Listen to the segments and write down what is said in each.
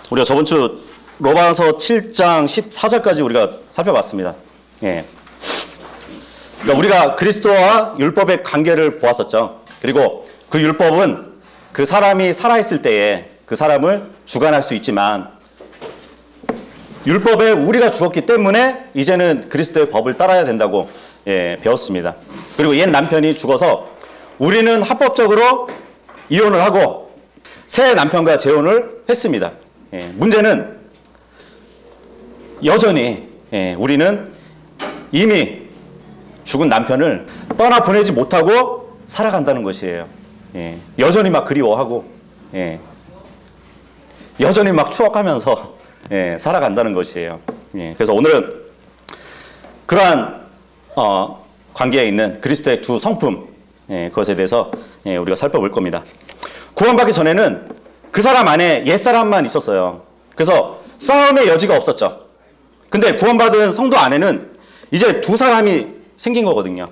우리가 저번 주 로마서 7장 14절까지 우리가 살펴봤습니다. 예. 그러니까 우리가 그리스도와 율법의 관계를 보았었죠. 그리고 그 율법은 그 사람이 살아있을 때에 그 사람을 주관할 수 있지만 율법에 우리가 죽었기 때문에 이제는 그리스도의 법을 따라야 된다고 배웠습니다. 그리고 옛 남편이 죽어서 우리는 합법적으로 이혼을 하고 새 남편과 재혼을 했습니다. 문제는 여전히 우리는 이미 죽은 남편을 떠나보내지 못하고 살아간다는 것이에요. 여전히 막 그리워하고 여전히 막 추억하면서 살아간다는 것이에요. 그래서 오늘은 그러한 관계에 있는 그리스도의 두 성품 그것에 대해서 우리가 살펴볼 겁니다. 구원받기 전에는 그 사람 안에 옛사람만 있었어요. 그래서 싸움의 여지가 없었죠. 근데 구원받은 성도 안에는 이제 두 사람이 생긴 거거든요.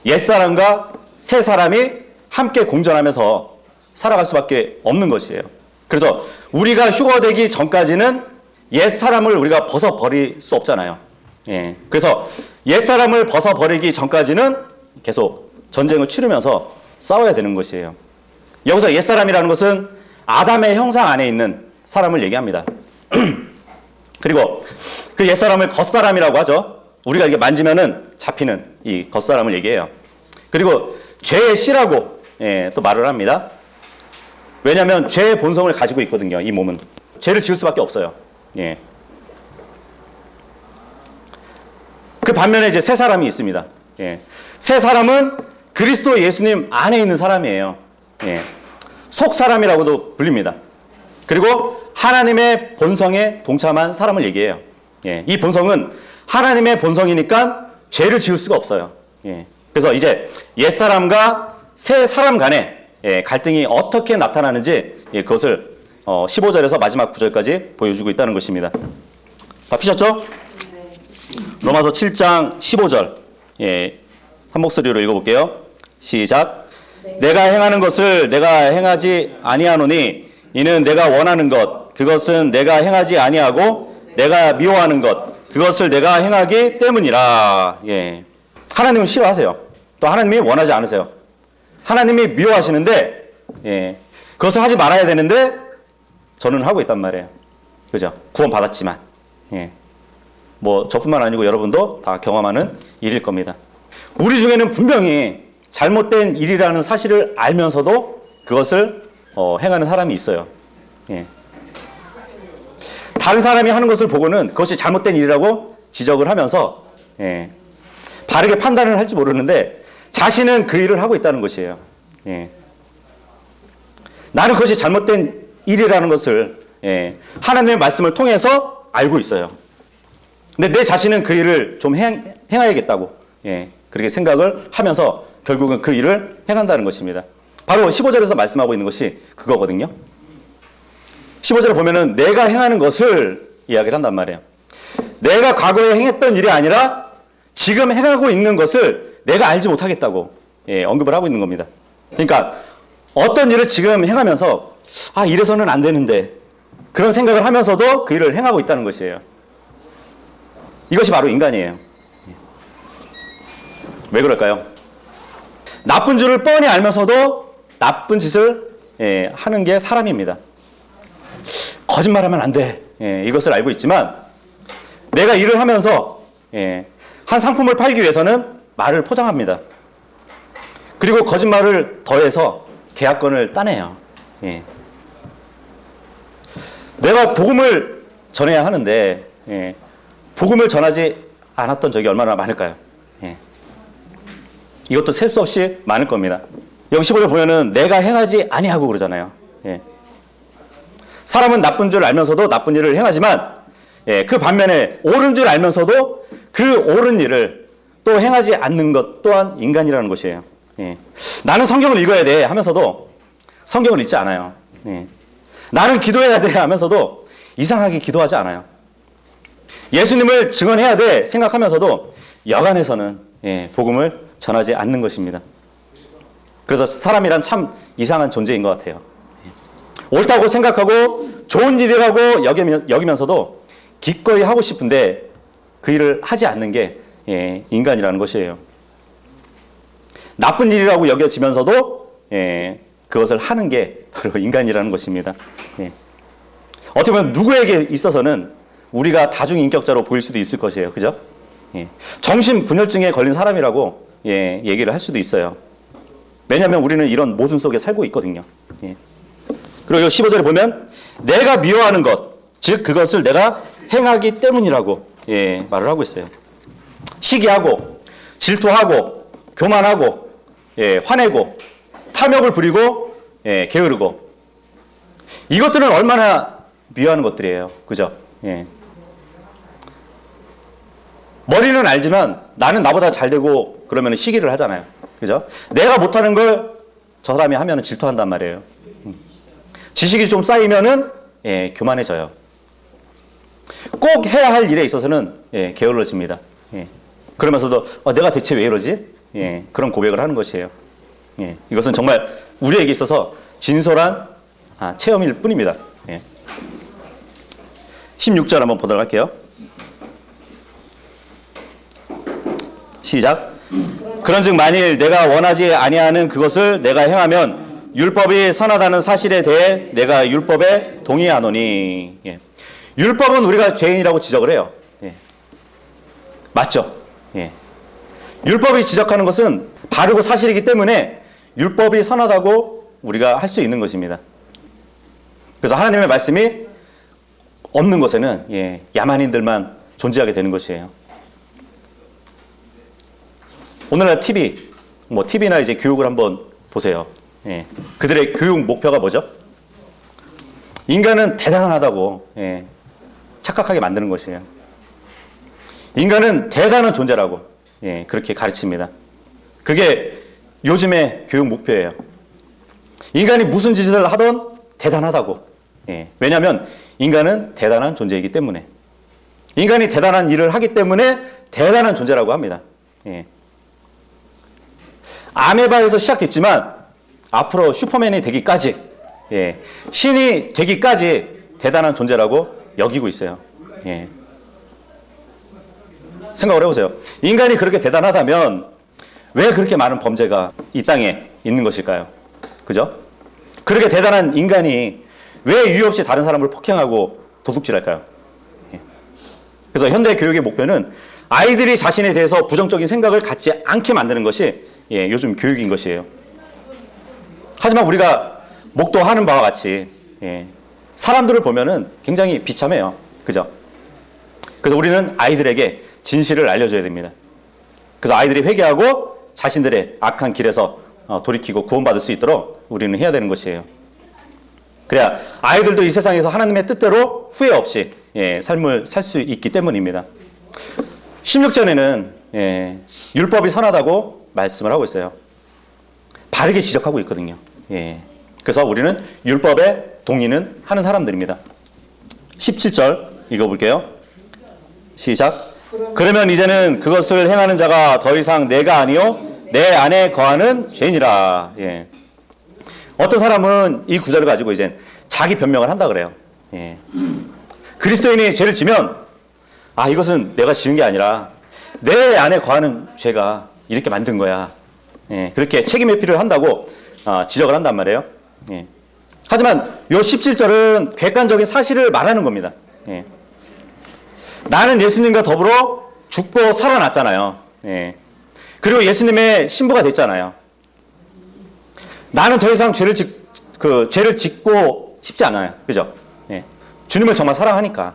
옛사람과 새 사람이 함께 공존하면서 살아갈 수밖에 없는 것이에요. 그래서 우리가 휴거되기 전까지는 옛사람을 우리가 벗어버릴 수 없잖아요. 그래서 옛사람을 벗어버리기 전까지는 계속 전쟁을 치르면서 싸워야 되는 것이에요. 여기서 옛사람이라는 것은 아담의 형상 안에 있는 사람을 얘기합니다. 그리고 그 옛사람을 겉사람이라고 하죠. 우리가 이게 만지면은 잡히는 이 겉사람을 얘기해요. 그리고 죄의 씨라고 또 말을 합니다. 왜냐하면 죄의 본성을 가지고 있거든요. 이 몸은 죄를 지을 수밖에 없어요. 그 반면에 이제 새 사람이 있습니다. 새 사람은 그리스도 예수님 안에 있는 사람이에요. 속 사람이라고도 불립니다. 그리고 하나님의 본성에 동참한 사람을 얘기해요. 이 본성은 하나님의 본성이니까 죄를 지을 수가 없어요. 그래서 이제 옛사람과 새 사람 간에 갈등이 어떻게 나타나는지 그것을 15절에서 마지막 9절까지 보여주고 있다는 것입니다. 다 피셨죠? 로마서 7장 15절 한 목소리로 읽어볼게요. 시작. 내가 행하는 것을 내가 행하지 아니하노니 이는 내가 원하는 것 그것은 내가 행하지 아니하고 내가 미워하는 것 그것을 내가 행하기 때문이라. 하나님은 싫어하세요. 또 하나님이 원하지 않으세요. 하나님이 미워하시는데 그것을 하지 말아야 되는데 저는 하고 있단 말이에요. 그죠? 구원 받았지만 뭐 저뿐만 아니고 여러분도 다 경험하는 일일 겁니다. 우리 중에는 분명히 잘못된 일이라는 사실을 알면서도 그것을 행하는 사람이 있어요. 다른 사람이 하는 것을 보고는 그것이 잘못된 일이라고 지적을 하면서 바르게 판단을 할지 모르는데 자신은 그 일을 하고 있다는 것이에요. 나는 그것이 잘못된 일이라는 것을 하나님의 말씀을 통해서 알고 있어요. 근데 내 자신은 그 일을 좀 행해야겠다고 그렇게 생각을 하면서 결국은 그 일을 행한다는 것입니다. 바로 15절에서 말씀하고 있는 것이 그거거든요. 15절에 보면은 내가 행하는 것을 이야기를 한단 말이에요. 내가 과거에 행했던 일이 아니라 지금 행하고 있는 것을 내가 알지 못하겠다고 언급을 하고 있는 겁니다. 그러니까 어떤 일을 지금 행하면서 이래서는 안 되는데 그런 생각을 하면서도 그 일을 행하고 있다는 것이에요. 이것이 바로 인간이에요. 왜 그럴까요? 나쁜 줄을 뻔히 알면서도 나쁜 짓을 하는 게 사람입니다. 거짓말하면 안 돼. 이것을 알고 있지만 내가 일을 하면서 한 상품을 팔기 위해서는 말을 포장합니다. 그리고 거짓말을 더해서 계약건을 따내요. 내가 복음을 전해야 하는데 복음을 전하지 않았던 적이 얼마나 많을까요? 이것도 셀 수 없이 많을 겁니다. 여기 15절 보면은 내가 행하지 아니하고 그러잖아요. 사람은 나쁜 줄 알면서도 나쁜 일을 행하지만 그 반면에 옳은 줄 알면서도 그 옳은 일을 또 행하지 않는 것 또한 인간이라는 것이에요. 나는 성경을 읽어야 돼 하면서도 성경을 읽지 않아요. 나는 기도해야 돼 하면서도 이상하게 기도하지 않아요. 예수님을 증언해야 돼 생각하면서도 여간해서는 복음을 전하지 않는 것입니다. 그래서 사람이란 참 이상한 존재인 것 같아요. 옳다고 생각하고 좋은 일이라고 여기면서도 기꺼이 하고 싶은데 그 일을 하지 않는 게 인간이라는 것이에요. 나쁜 일이라고 여겨지면서도 그것을 하는 게 바로 인간이라는 것입니다. 어떻게 보면 누구에게 있어서는 우리가 다중인격자로 보일 수도 있을 것이에요. 그죠? 정신분열증에 걸린 사람이라고 얘기를 할 수도 있어요. 왜냐하면 우리는 이런 모순 속에 살고 있거든요. 그리고 15절에 보면 내가 미워하는 것, 즉 그것을 내가 행하기 때문이라고 말을 하고 있어요. 시기하고 질투하고 교만하고 화내고 탐욕을 부리고 게으르고 이것들은 얼마나 미워하는 것들이에요. 그죠? 머리는 알지만 나는 나보다 잘 되고 그러면 시기를 하잖아요. 그죠? 내가 못하는 걸 저 사람이 하면 질투한단 말이에요. 지식이 좀 쌓이면은 교만해져요. 꼭 해야 할 일에 있어서는 게을러집니다. 그러면서도 내가 대체 왜 이러지? 그런 고백을 하는 것이에요. 이것은 정말 우리에게 있어서 진솔한 체험일 뿐입니다. 16절 한번 보도록 할게요. 시작. 그런즉 만일 내가 원하지 아니하는 그것을 내가 행하면 율법이 선하다는 사실에 대해 내가 율법에 동의하노니. 율법은 우리가 죄인이라고 지적을 해요. 맞죠? 율법이 지적하는 것은 바르고 사실이기 때문에 율법이 선하다고 우리가 할 수 있는 것입니다. 그래서 하나님의 말씀이 없는 곳에는 야만인들만 존재하게 되는 것이에요. 오늘날 TV, TV나 이제 교육을 한번 보세요. 그들의 교육 목표가 뭐죠? 인간은 대단하다고 착각하게 만드는 것이에요. 인간은 대단한 존재라고 그렇게 가르칩니다. 그게 요즘의 교육 목표예요. 인간이 무슨 짓을 하던 대단하다고. 왜냐하면 인간은 대단한 존재이기 때문에. 인간이 대단한 일을 하기 때문에 대단한 존재라고 합니다. 아메바에서 시작됐지만 앞으로 슈퍼맨이 되기까지 신이 되기까지 대단한 존재라고 여기고 있어요. 생각을 해보세요. 인간이 그렇게 대단하다면 왜 그렇게 많은 범죄가 이 땅에 있는 것일까요? 그죠? 그렇게 대단한 인간이 왜 이유 없이 다른 사람을 폭행하고 도둑질할까요? 그래서 현대 교육의 목표는 아이들이 자신에 대해서 부정적인 생각을 갖지 않게 만드는 것이 요즘 교육인 것이에요. 하지만 우리가 목도하는 바와 같이 사람들을 보면은 굉장히 비참해요. 그죠? 그래서 우리는 아이들에게 진실을 알려줘야 됩니다. 그래서 아이들이 회개하고 자신들의 악한 길에서 돌이키고 구원받을 수 있도록 우리는 해야 되는 것이에요. 그래야 아이들도 이 세상에서 하나님의 뜻대로 후회 없이 삶을 살 수 있기 때문입니다. 16절에는 율법이 선하다고 말씀을 하고 있어요. 바르게 지적하고 있거든요. 그래서 우리는 율법에 동의는 하는 사람들입니다. 17절 읽어볼게요. 시작. 그러면 이제는 그것을 행하는 자가 더 이상 내가 아니요 내 안에 거하는 죄인이라. 어떤 사람은 이 구절을 가지고 이제 자기 변명을 한다 그래요. 그리스도인이 죄를 지면 이것은 내가 지은 게 아니라 내 안에 거하는 죄가 이렇게 만든 거야. 그렇게 책임 회피를 한다고 지적을 한단 말이에요. 하지만 요 17절은 객관적인 사실을 말하는 겁니다. 나는 예수님과 더불어 죽고 살아났잖아요. 그리고 예수님의 신부가 됐잖아요. 나는 더 이상 죄를 짓고 싶지 않아요. 그죠? 주님을 정말 사랑하니까.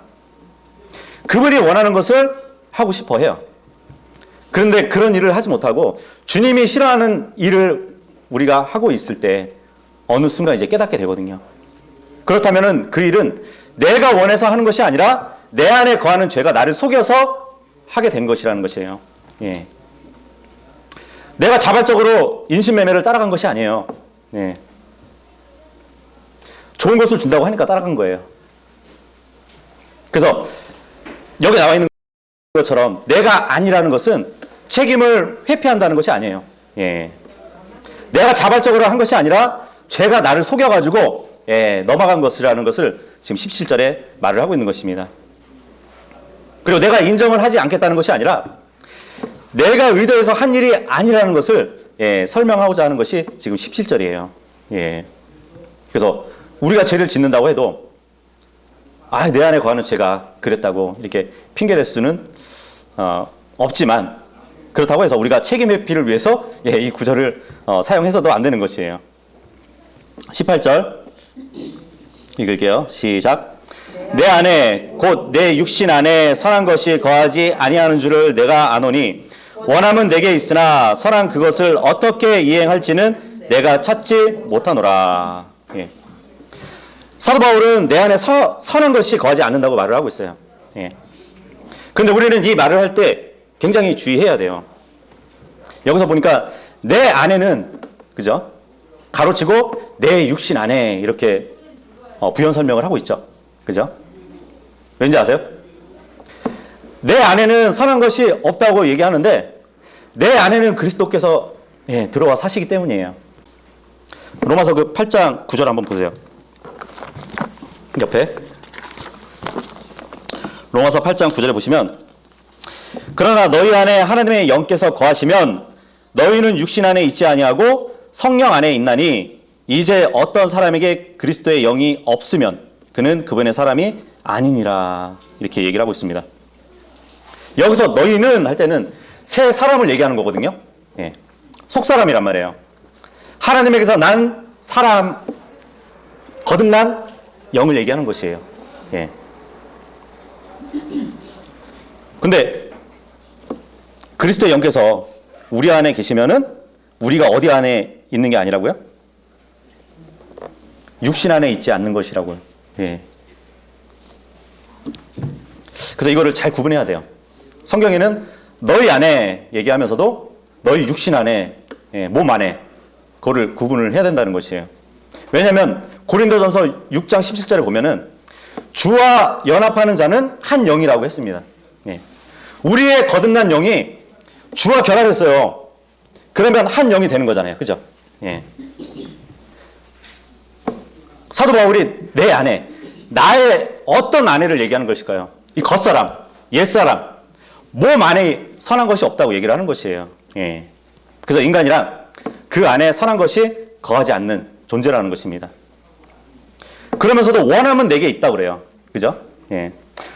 그분이 원하는 것을 하고 싶어 해요. 그런데 그런 일을 하지 못하고 주님이 싫어하는 일을 우리가 하고 있을 때 어느 순간 이제 깨닫게 되거든요. 그렇다면은 그 일은 내가 원해서 하는 것이 아니라 내 안에 거하는 죄가 나를 속여서 하게 된 것이라는 것이에요. 내가 자발적으로 인신매매를 따라간 것이 아니에요. 좋은 것을 준다고 하니까 따라간 거예요. 그래서 여기 나와 있는 것처럼 내가 아니라는 것은 책임을 회피한다는 것이 아니에요. 내가 자발적으로 한 것이 아니라 죄가 나를 속여가지고 넘어간 것이라는 것을 지금 17절에 말을 하고 있는 것입니다. 그리고 내가 인정을 하지 않겠다는 것이 아니라 내가 의도해서 한 일이 아니라는 것을 설명하고자 하는 것이 지금 17절이에요. 그래서 우리가 죄를 짓는다고 해도 내 안에 거하는 죄가 그랬다고 이렇게 핑계댈 수는 없지만, 그렇다고 해서 우리가 책임 회피를 위해서 이 구절을 사용해서도 안 되는 것이에요. 18절 읽을게요. 시작. 내 안에 곧 내 육신 안에 선한 것이 거하지 아니하는 줄을 내가 아노니 원함은 내게 있으나 선한 그것을 어떻게 이행할지는 내가 찾지 못하노라. 사도 바울은 내 안에 선한 것이 거하지 않는다고 말을 하고 있어요. 그런데 우리는 이 말을 할 때 굉장히 주의해야 돼요. 여기서 보니까 내 안에는, 그죠? 가로치고 내 육신 안에 이렇게 부연 설명을 하고 있죠. 그죠? 왠지 아세요? 내 안에는 선한 것이 없다고 얘기하는데 내 안에는 그리스도께서 들어와 사시기 때문이에요. 로마서 그 8장 9절 한번 보세요. 옆에 로마서 8장 9절에 보시면, 그러나 너희 안에 하나님의 영께서 거하시면 너희는 육신 안에 있지 아니하고 성령 안에 있나니 이제 어떤 사람에게 그리스도의 영이 없으면 그는 그분의 사람이 아니니라. 이렇게 얘기를 하고 있습니다. 여기서 너희는 할 때는 새 사람을 얘기하는 거거든요. 속사람이란 말이에요. 하나님에게서 난 사람, 거듭난 영을 얘기하는 것이에요. 근데 그리스도의 영께서 우리 안에 계시면은 우리가 어디 안에 있는 게 아니라고요? 육신 안에 있지 않는 것이라고요. 그래서 이거를 잘 구분해야 돼요. 성경에는 너희 안에 얘기하면서도 너희 육신 안에, 몸 안에, 그거를 구분을 해야 된다는 것이에요. 왜냐하면 고린도전서 6장 17절에 보면은 주와 연합하는 자는 한 영이라고 했습니다. 우리의 거듭난 영이 주와 결합했어요. 그러면 한 영이 되는 거잖아요. 그죠? 사도 바울이 내 안에, 나의 어떤 안에를 얘기하는 것일까요? 이 겉사람, 옛사람, 몸 안에 선한 것이 없다고 얘기를 하는 것이에요. 그래서 인간이란 그 안에 선한 것이 거하지 않는 존재라는 것입니다. 그러면서도 원함은 내게 있다고 그래요. 그죠?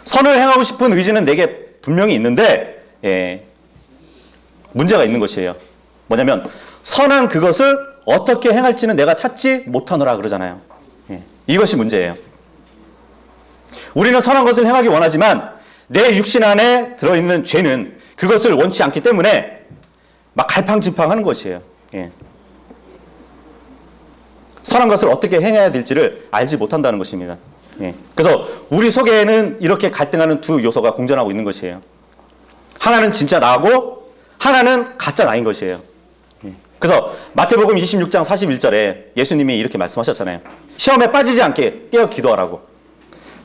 선을 행하고 싶은 의지는 내게 분명히 있는데 문제가 있는 것이에요. 뭐냐면 선한 그것을 어떻게 행할지는 내가 찾지 못하노라 그러잖아요. 이것이 문제예요. 우리는 선한 것을 행하기 원하지만 내 육신 안에 들어있는 죄는 그것을 원치 않기 때문에 막 갈팡질팡하는 것이에요. 선한 것을 어떻게 행해야 될지를 알지 못한다는 것입니다. 그래서 우리 속에는 이렇게 갈등하는 두 요소가 공존하고 있는 것이에요. 하나는 진짜 나고 하나는 가짜 나인 것이에요. 그래서 마태복음 26장 41절에 예수님이 이렇게 말씀하셨잖아요. 시험에 빠지지 않게 깨어 기도하라고.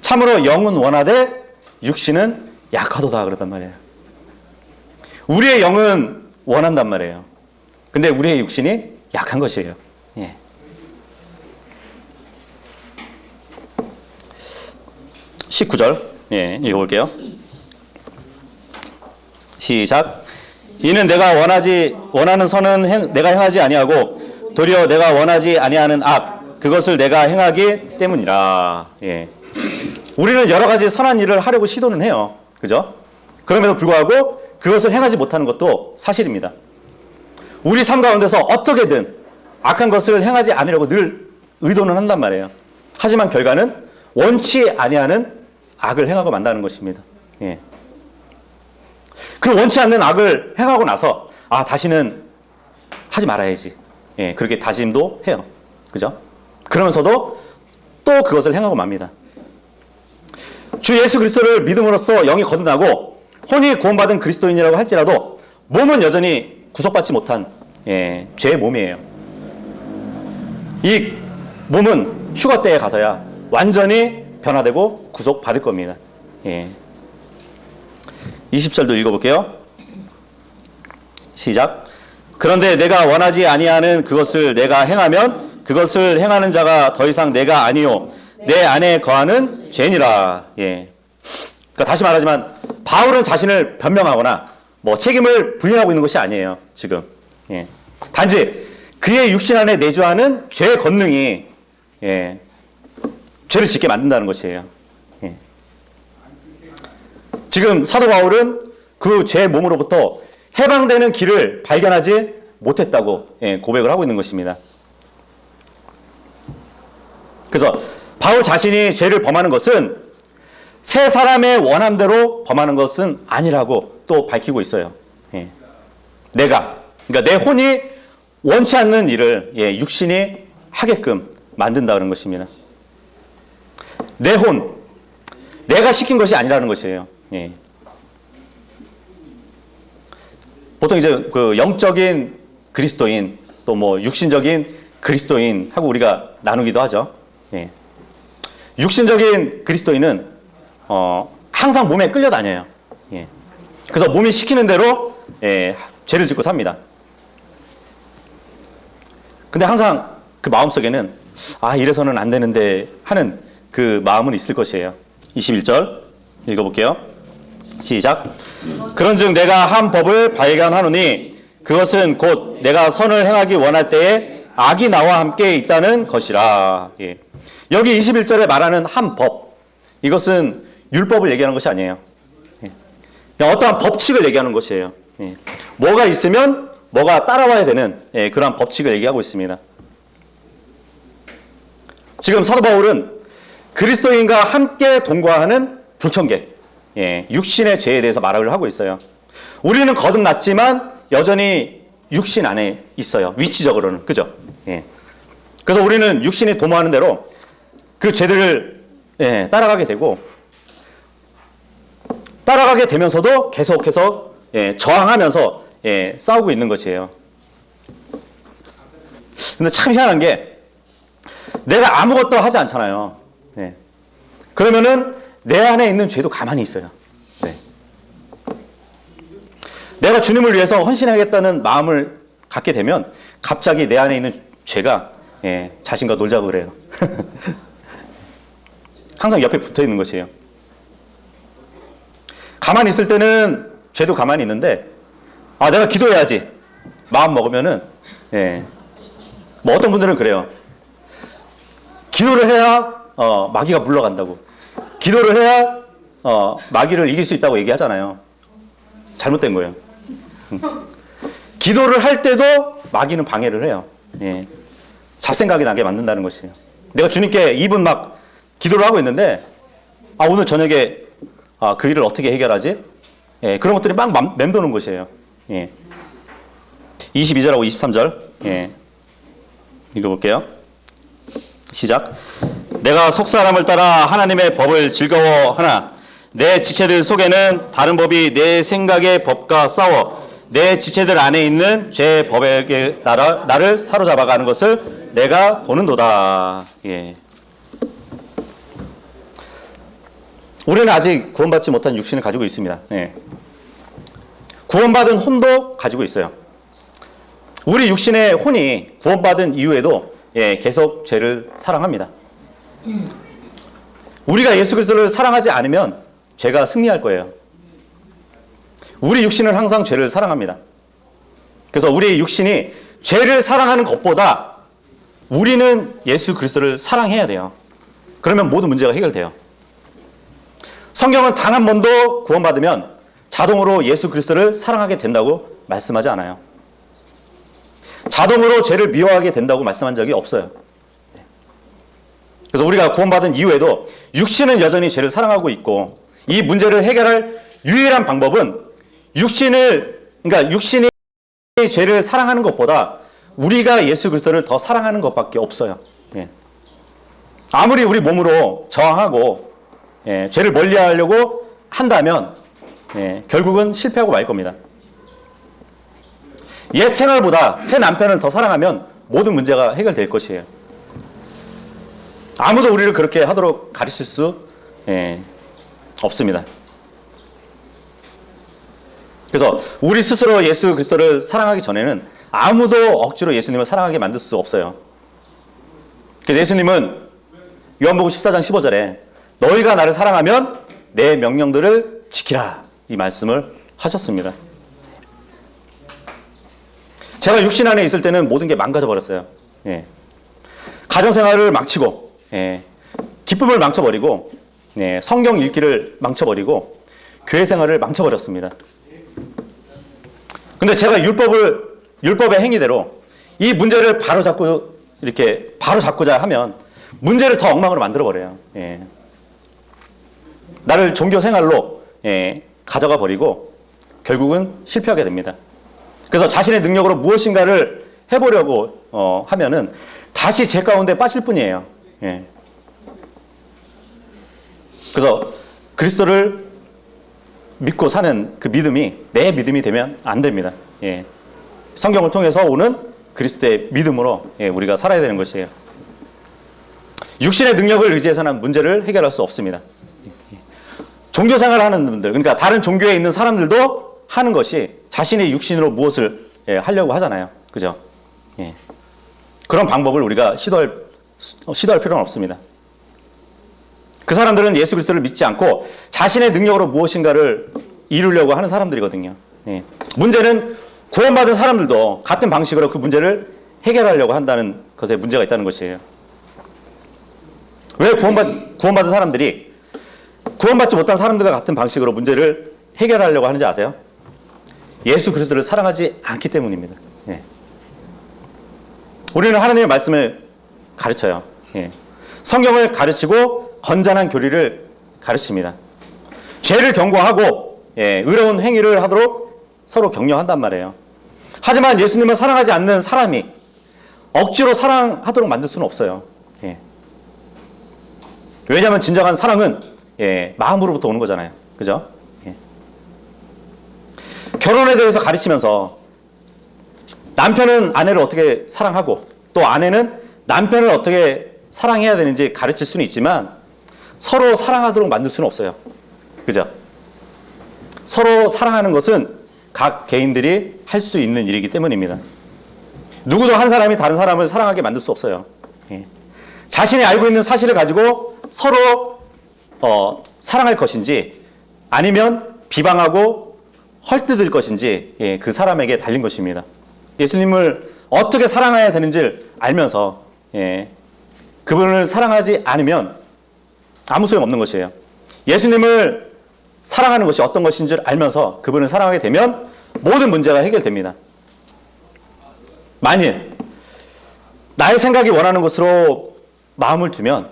참으로 영은 원하되 육신은 약하도다 그랬단 말이에요. 우리의 영은 원한단 말이에요. 근데 우리의 육신이 약한 것이에요. 19절 읽어볼게요. 시작. 이는 내가 원하는 선은 내가 행하지 아니하고 도리어 내가 원하지 아니하는 악 그것을 내가 행하기 때문이라. 우리는 여러 가지 선한 일을 하려고 시도는 해요. 그죠? 그럼에도 불구하고 그것을 행하지 못하는 것도 사실입니다. 우리 삶 가운데서 어떻게든 악한 것을 행하지 않으려고 늘 의도는 한단 말이에요. 하지만 결과는 원치 아니하는 악을 행하고 만다는 것입니다. 그 원치 않는 악을 행하고 나서 다시는 하지 말아야지. 그렇게 다짐도 해요. 그죠? 그러면서도 또 그것을 행하고 맙니다. 주 예수 그리스도를 믿음으로써 영이 거듭나고 혼이 구원받은 그리스도인이라고 할지라도 몸은 여전히 구속받지 못한 죄의 몸이에요. 이 몸은 휴가 때에 가서야 완전히 변화되고 구속받을 겁니다. 20절도 읽어볼게요. 시작. 그런데 내가 원하지 아니하는 그것을 내가 행하면 그것을 행하는 자가 더 이상 내가 아니요 내 안에 거하는 죄니라. 예. 그러니까 다시 말하지만 바울은 자신을 변명하거나 뭐 책임을 부인하고 있는 것이 아니에요. 지금. 예. 단지 그의 육신 안에 내주하는 죄의 권능이 예. 죄를 짓게 만든다는 것이에요. 예. 지금 사도 바울은 그 죄의 몸으로부터 해방되는 길을 발견하지 못했다고 예. 고백을 하고 있는 것입니다. 그래서 바울 자신이 죄를 범하는 것은 새 사람의 원함대로 범하는 것은 아니라고 또 밝히고 있어요. 예. 그러니까 내 혼이 원치 않는 일을 예, 육신이 하게끔 만든다는 것입니다. 내 혼, 내가 시킨 것이 아니라는 것이에요. 예. 보통 이제 그 영적인 그리스도인 또 뭐 육신적인 그리스도인 하고 우리가 나누기도 하죠. 예. 육신적인 그리스도인은 항상 몸에 끌려다녀요. 예. 그래서 몸이 시키는 대로 예, 죄를 짓고 삽니다. 근데 항상 그 마음속에는 이래서는 안 되는데 하는 그 마음은 있을 것이에요. 21절 읽어볼게요. 시작. 그런즉 내가 한 법을 발견하노니 그것은 곧 내가 선을 행하기 원할 때에 악이 나와 함께 있다는 것이라. 예. 여기 21절에 말하는 한 법, 이것은 율법을 얘기하는 것이 아니에요. 예. 그냥 어떠한 법칙을 얘기하는 것이에요. 예. 뭐가 있으면 뭐가 따라와야 되는 예, 그러한 법칙을 얘기하고 있습니다. 지금 사도 바울은 그리스도인과 함께 동거하는 불청객, 예, 육신의 죄에 대해서 말을 하고 있어요. 우리는 거듭났지만 여전히 육신 안에 있어요. 위치적으로는. 그죠? 예. 그래서 우리는 육신이 도모하는 대로 그 죄들을 예, 따라가게 되고 따라가게 되면서도 계속해서 예, 저항하면서 예, 싸우고 있는 것이에요. 근데 참 희한한 게 내가 아무것도 하지 않잖아요. 예. 그러면은 내 안에 있는 죄도 가만히 있어요. 네. 내가 주님을 위해서 헌신하겠다는 마음을 갖게 되면 갑자기 내 안에 있는 죄가 예, 자신과 놀자고 그래요. 항상 옆에 붙어 있는 것이에요. 가만히 있을 때는 죄도 가만히 있는데 내가 기도해야지 마음 먹으면은 예, 뭐 어떤 분들은 그래요. 기도를 해야 마귀가 물러간다고. 기도를 해야 마귀를 이길 수 있다고 얘기하잖아요. 잘못된 거예요. 기도를 할 때도 마귀는 방해를 해요. 예. 잡생각이 나게 만든다는 것이에요. 내가 주님께 2분 막 기도를 하고 있는데 오늘 저녁에 그 일을 어떻게 해결하지? 예, 그런 것들이 막 맴도는 것이에요. 예. 22절하고 23절 예. 읽어볼게요. 시작. 내가 속사람을 따라 하나님의 법을 즐거워하나 내 지체들 속에는 다른 법이 내 생각의 법과 싸워 내 지체들 안에 있는 죄의 법에게 나를 사로잡아가는 것을 내가 보는도다. 예. 우리는 아직 구원받지 못한 육신을 가지고 있습니다. 예. 구원받은 혼도 가지고 있어요. 우리 육신의 혼이 구원받은 이후에도 예, 계속 죄를 사랑합니다. 우리가 예수 그리스도를 사랑하지 않으면 죄가 승리할 거예요. 우리 육신은 항상 죄를 사랑합니다. 그래서 우리 육신이 죄를 사랑하는 것보다 우리는 예수 그리스도를 사랑해야 돼요. 그러면 모든 문제가 해결돼요. 성경은 단 한 번도 구원받으면 자동으로 예수 그리스도를 사랑하게 된다고 말씀하지 않아요. 자동으로 죄를 미워하게 된다고 말씀한 적이 없어요. 그래서 우리가 구원받은 이후에도 육신은 여전히 죄를 사랑하고 있고 이 문제를 해결할 유일한 방법은 그러니까 육신이 죄를 사랑하는 것보다 우리가 예수 그리스도를 더 사랑하는 것밖에 없어요. 예. 아무리 우리 몸으로 저항하고 예, 죄를 멀리하려고 한다면 예, 결국은 실패하고 말 겁니다. 옛 생활보다 새 남편을 더 사랑하면 모든 문제가 해결될 것이에요. 아무도 우리를 그렇게 하도록 가르칠 수 없습니다. 그래서 우리 스스로 예수 그리스도를 사랑하기 전에는 아무도 억지로 예수님을 사랑하게 만들 수 없어요. 그래서 예수님은 요한복음 14장 15절에 너희가 나를 사랑하면 내 명령들을 지키라 이 말씀을 하셨습니다. 제가 육신 안에 있을 때는 모든 게 망가져 버렸어요. 예. 가정생활을 망치고, 예. 기쁨을 망쳐버리고, 예. 성경 읽기를 망쳐버리고, 교회 생활을 망쳐버렸습니다. 근데 제가 율법의 행위대로 이 문제를 바로잡고자 하면 문제를 더 엉망으로 만들어버려요. 예. 나를 종교 생활로, 예. 가져가 버리고 결국은 실패하게 됩니다. 그래서 자신의 능력으로 무엇인가를 해보려고 하면은 다시 죄 가운데 빠질 뿐이에요. 예. 그래서 그리스도를 믿고 사는 그 믿음이 내 믿음이 되면 안 됩니다. 예. 성경을 통해서 오는 그리스도의 믿음으로 우리가 살아야 되는 것이에요. 육신의 능력을 의지해서는 문제를 해결할 수 없습니다. 종교 생활을 하는 분들, 그러니까 다른 종교에 있는 사람들도 하는 것이 자신의 육신으로 무엇을 하려고 하잖아요. 그죠? 예. 그런 방법을 우리가 시도할 필요는 없습니다. 그 사람들은 예수 그리스도를 믿지 않고 자신의 능력으로 무엇인가를 이루려고 하는 사람들이거든요. 예. 문제는 구원받은 사람들도 같은 방식으로 그 문제를 해결하려고 한다는 것에 문제가 있다는 것이에요. 왜 구원받은 사람들이 구원받지 못한 사람들과 같은 방식으로 문제를 해결하려고 하는지 아세요? 예수 그리스도를 사랑하지 않기 때문입니다. 예. 우리는 하나님의 말씀을 가르쳐요. 예. 성경을 가르치고 건전한 교리를 가르칩니다. 죄를 경고하고 의로운 행위를 하도록 서로 격려한단 말이에요. 하지만 예수님을 사랑하지 않는 사람이 억지로 사랑하도록 만들 수는 없어요. 예. 왜냐하면 진정한 사랑은 마음으로부터 오는 거잖아요. 그죠? 예. 결혼에 대해서 가르치면서 남편은 아내를 어떻게 사랑하고 또 아내는 남편을 어떻게 사랑해야 되는지 가르칠 수는 있지만 서로 사랑하도록 만들 수는 없어요. 그죠? 서로 사랑하는 것은 각 개인들이 할 수 있는 일이기 때문입니다. 누구도 한 사람이 다른 사람을 사랑하게 만들 수 없어요. 예. 자신이 알고 있는 사실을 가지고 서로 사랑할 것인지 아니면 비방하고 헐뜯을 것인지 그 사람에게 달린 것입니다. 예수님을 어떻게 사랑해야 되는지를 알면서 그분을 사랑하지 않으면 아무 소용없는 것이에요. 예수님을 사랑하는 것이 어떤 것인지 알면서 그분을 사랑하게 되면 모든 문제가 해결됩니다. 만일 나의 생각이 원하는 것으로 마음을 두면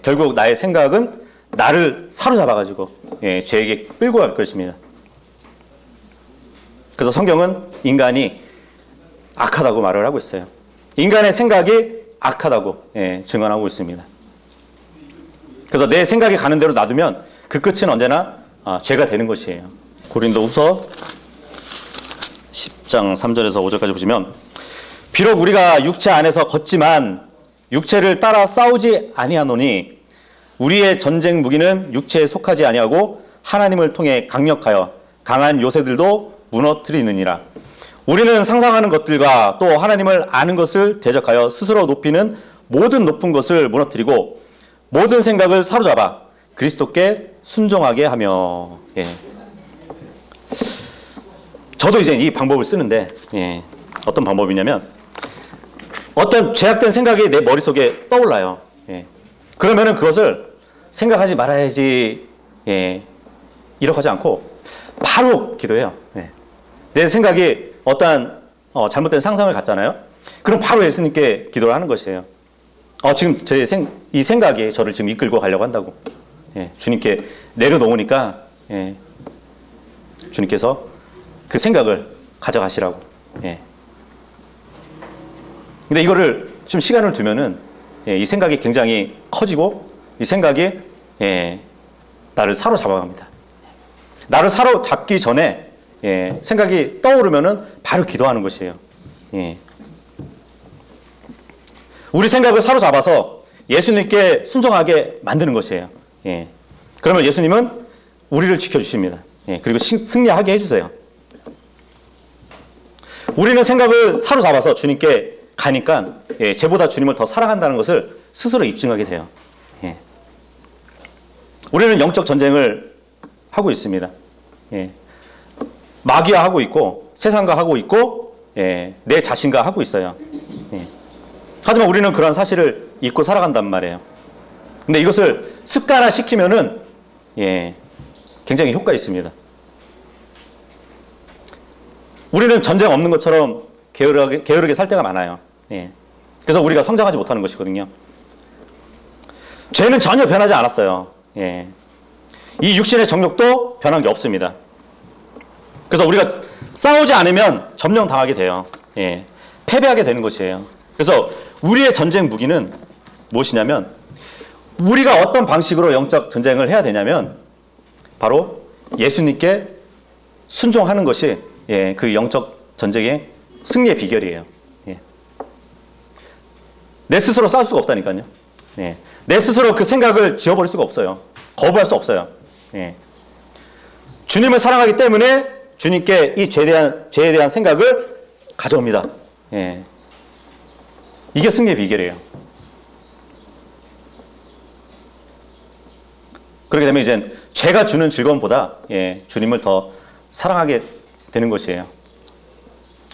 결국 나의 생각은 나를 사로잡아가지고 죄에게 끌고 갈 것입니다. 그래서 성경은 인간이 악하다고 말을 하고 있어요. 인간의 생각이 악하다고 증언하고 있습니다. 그래서 내 생각이 가는 대로 놔두면 그 끝은 언제나 죄가 되는 것이에요. 고린도후서 10장 3절에서 5절까지 보시면 비록 우리가 육체 안에서 걷지만 육체를 따라 싸우지 아니하노니 우리의 전쟁 무기는 육체에 속하지 아니하고 하나님을 통해 강력하여 강한 요새들도 무너뜨리느니라. 우리는 상상하는 것들과 또 하나님을 아는 것을 대적하여 스스로 높이는 모든 높은 것을 무너뜨리고 모든 생각을 사로잡아 그리스도께 순종하게 하며. 저도 이제 이 방법을 쓰는데 어떤 방법이냐면 어떤 죄악된 생각이 내 머릿속에 떠올라요. 그러면은 그것을 생각하지 말아야지 이렇게 하지 않고 바로 기도해요. 내 생각이 어떠한 잘못된 상상을 갖잖아요. 그럼 바로 예수님께 기도를 하는 것이에요. 지금 이 생각이 저를 지금 이끌고 가려고 한다고. 주님께 내려놓으니까 주님께서 그 생각을 가져가시라고. 근데 이거를 좀 시간을 두면은 이 생각이 굉장히 커지고 이 생각이 나를 사로잡아갑니다. 나를 사로잡기 전에 생각이 떠오르면은 바로 기도하는 것이에요. 우리 생각을 사로잡아서 예수님께 순종하게 만드는 것이에요. 그러면 예수님은 우리를 지켜주십니다. 그리고 승리하게 해주세요. 우리는 생각을 사로잡아서 주님께 가니까 쟤보다 주님을 더 사랑한다는 것을 스스로 입증하게 돼요. 우리는 영적 전쟁을 하고 있습니다. 마귀와 하고 있고 세상과 하고 있고 내 자신과 하고 있어요. 하지만 우리는 그런 사실을 잊고 살아간단 말이에요. 근데 이것을 습관화시키면은 굉장히 효과 있습니다. 우리는 전쟁 없는 것처럼 게으르게 살 때가 많아요. 그래서 우리가 성장하지 못하는 것이거든요. 죄는 전혀 변하지 않았어요. 이 육신의 정욕도 변한 게 없습니다. 그래서 우리가 싸우지 않으면 점령당하게 돼요. 패배하게 되는 것이에요. 그래서 우리의 전쟁 무기는 무엇이냐면, 우리가 어떤 방식으로 영적 전쟁을 해야 되냐면 바로 예수님께 순종하는 것이 그 영적 전쟁의 승리의 비결이에요. 내 스스로 싸울 수가 없다니까요. 내 스스로 그 생각을 지워버릴 수가 없어요. 거부할 수 없어요. 주님을 사랑하기 때문에 주님께 이 죄에 대한 생각을 가져옵니다. 이게 승리의 비결이에요. 그렇게 되면 이제 죄가 주는 즐거움보다 주님을 더 사랑하게 되는 것이에요.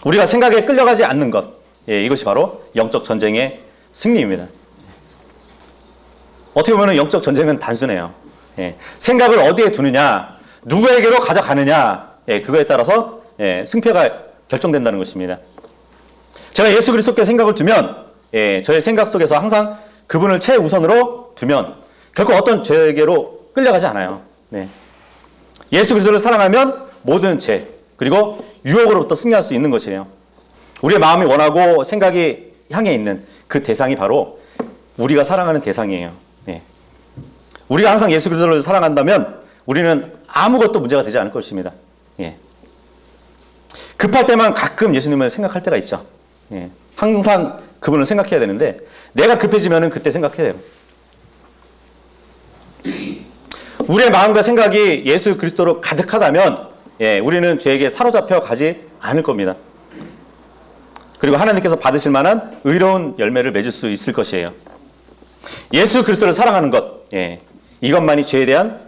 우리가 생각에 끌려가지 않는 것, 이것이 바로 영적 전쟁의 승리입니다. 어떻게 보면 영적 전쟁은 단순해요. 생각을 어디에 두느냐, 누구에게로 가져가느냐, 그거에 따라서 승패가 결정된다는 것입니다. 제가 예수 그리스도께 생각을 두면 저의 생각 속에서 항상 그분을 최우선으로 두면 결코 어떤 죄에게로 끌려가지 않아요. 예수 그리스도를 사랑하면 모든 죄 그리고 유혹으로부터 승리할 수 있는 것이에요. 우리의 마음이 원하고 생각이 향해 있는 그 대상이 바로 우리가 사랑하는 대상이에요. 우리가 항상 예수 그리스도를 사랑한다면 우리는 아무것도 문제가 되지 않을 것입니다. 급할 때만 가끔 예수님을 생각할 때가 있죠. 항상 그분을 생각해야 되는데 내가 급해지면 그때 생각해야 돼요. 우리의 마음과 생각이 예수 그리스도로 가득하다면 우리는 죄에게 사로잡혀 가지 않을 겁니다. 그리고 하나님께서 받으실 만한 의로운 열매를 맺을 수 있을 것이에요. 예수 그리스도를 사랑하는 것, 이것만이 죄에 대한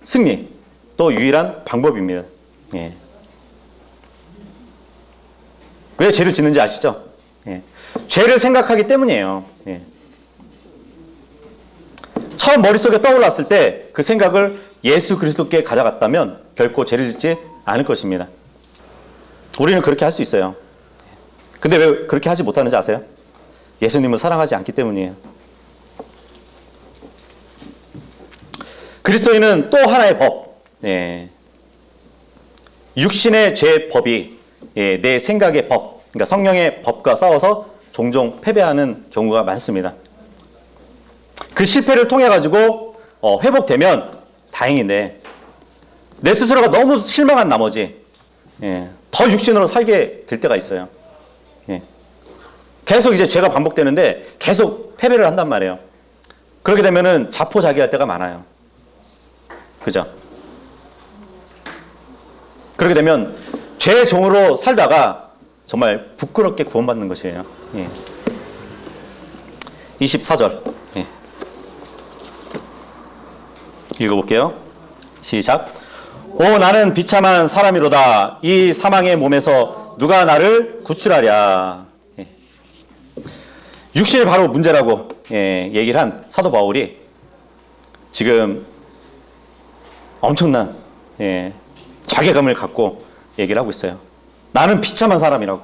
승리, 또 유일한 방법입니다. 왜 죄를 짓는지 아시죠? 죄를 생각하기 때문이에요. 처음 머릿속에 떠올랐을 때 그 생각을 예수 그리스도께 가져갔다면 결코 죄를 짓지 않을 것입니다. 우리는 그렇게 할 수 있어요. 근데 왜 그렇게 하지 못하는지 아세요? 예수님을 사랑하지 않기 때문이에요. 그리스도인은 또 하나의 법, 육신의 죄 법이 내 생각의 법, 그러니까 성령의 법과 싸워서 종종 패배하는 경우가 많습니다. 그 실패를 통해 가지고 회복되면 다행인데 내 스스로가 너무 실망한 나머지 더 육신으로 살게 될 때가 있어요. 계속 이제 죄가 반복되는데 계속 패배를 한단 말이에요. 그렇게 되면은 자포자기할 때가 많아요. 그죠? 그렇게 되면 죄의 종으로 살다가 정말 부끄럽게 구원받는 것이에요. 24절 읽어볼게요. 시작. 오 나는 비참한 사람이로다. 이 사망의 몸에서 누가 나를 구출하랴. 육신이 바로 문제라고 얘기를 한 사도 바울이 지금 엄청난 자괴감을 갖고 얘기를 하고 있어요. 나는 비참한 사람이라고.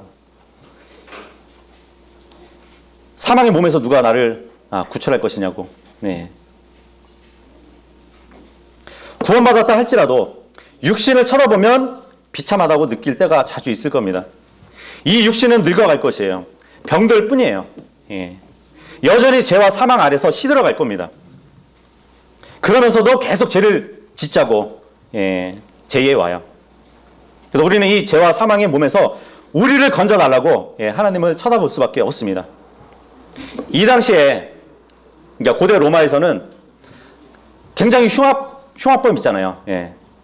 사망의 몸에서 누가 나를 구출할 것이냐고. 구원받았다 할지라도 육신을 쳐다보면 비참하다고 느낄 때가 자주 있을 겁니다. 이 육신은 늙어갈 것이에요. 병들 뿐이에요. 여전히 죄와 사망 아래서 시들어갈 겁니다. 그러면서도 계속 죄를 짓자고 제의에 와요. 그래서 우리는 이 죄와 사망의 몸에서 우리를 건져달라고 하나님을 쳐다볼 수밖에 없습니다. 이 당시에 그러니까 고대 로마에서는 굉장히 흉악범 있잖아요.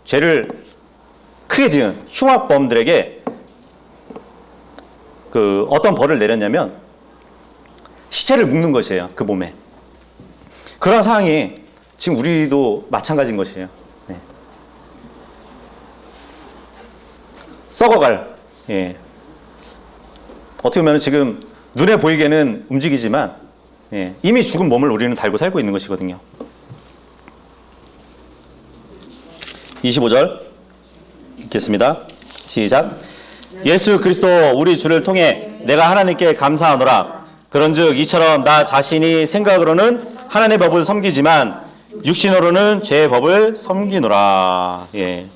죄를 크게 지은 흉악범들에게 그 어떤 벌을 내렸냐면 시체를 묶는 것이에요. 그 몸에. 그런 상황이 지금 우리도 마찬가지인 것이에요. 네. 썩어갈, 예. 어떻게 보면 지금 눈에 보이게는 움직이지만, 예. 이미 죽은 몸을 우리는 달고 살고 있는 것이거든요. 25절 읽겠습니다. 시작. 예수 그리스도 우리 주를 통해 내가 하나님께 감사하노라. 그런즉 이처럼 나 자신이 생각으로는 하나님의 법을 섬기지만 육신으로는 죄의 법을 섬기노라. 예.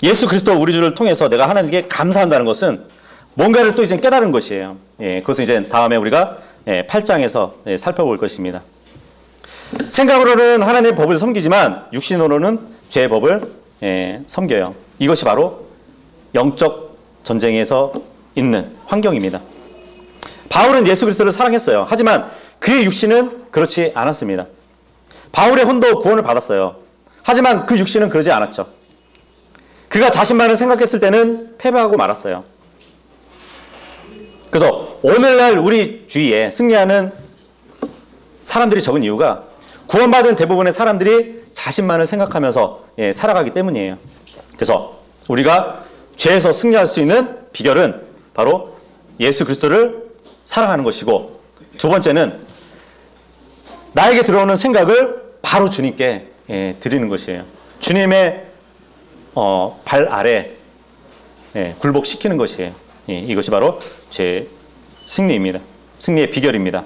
예수 그리스도 우리 주를 통해서 내가 하나님께 감사한다는 것은 뭔가를 또 이제 깨달은 것이에요. 예. 그것은 이제 다음에 우리가 8장에서 살펴볼 것입니다. 생각으로는 하나님의 법을 섬기지만 육신으로는 죄의 법을 섬겨요. 이것이 바로 영적 전쟁에서 있는 환경입니다. 바울은 예수 그리스도를 사랑했어요. 하지만 그의 육신은 그렇지 않았습니다. 바울의 혼도 구원을 받았어요. 하지만 그 육신은 그러지 않았죠. 그가 자신만을 생각했을 때는 패배하고 말았어요. 그래서 오늘날 우리 주위에 승리하는 사람들이 적은 이유가 구원받은 대부분의 사람들이 자신만을 생각하면서 살아가기 때문이에요. 그래서 우리가 죄에서 승리할 수 있는 비결은 바로 예수 그리스도를 사랑하는 것이고, 두 번째는 나에게 들어오는 생각을 바로 주님께 드리는 것이에요. 주님의 발 아래 굴복시키는 것이에요. 이것이 바로 죄의 승리입니다. 승리의 비결입니다.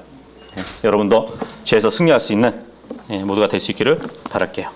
여러분도 죄에서 승리할 수 있는 모두가 될 수 있기를 바랄게요.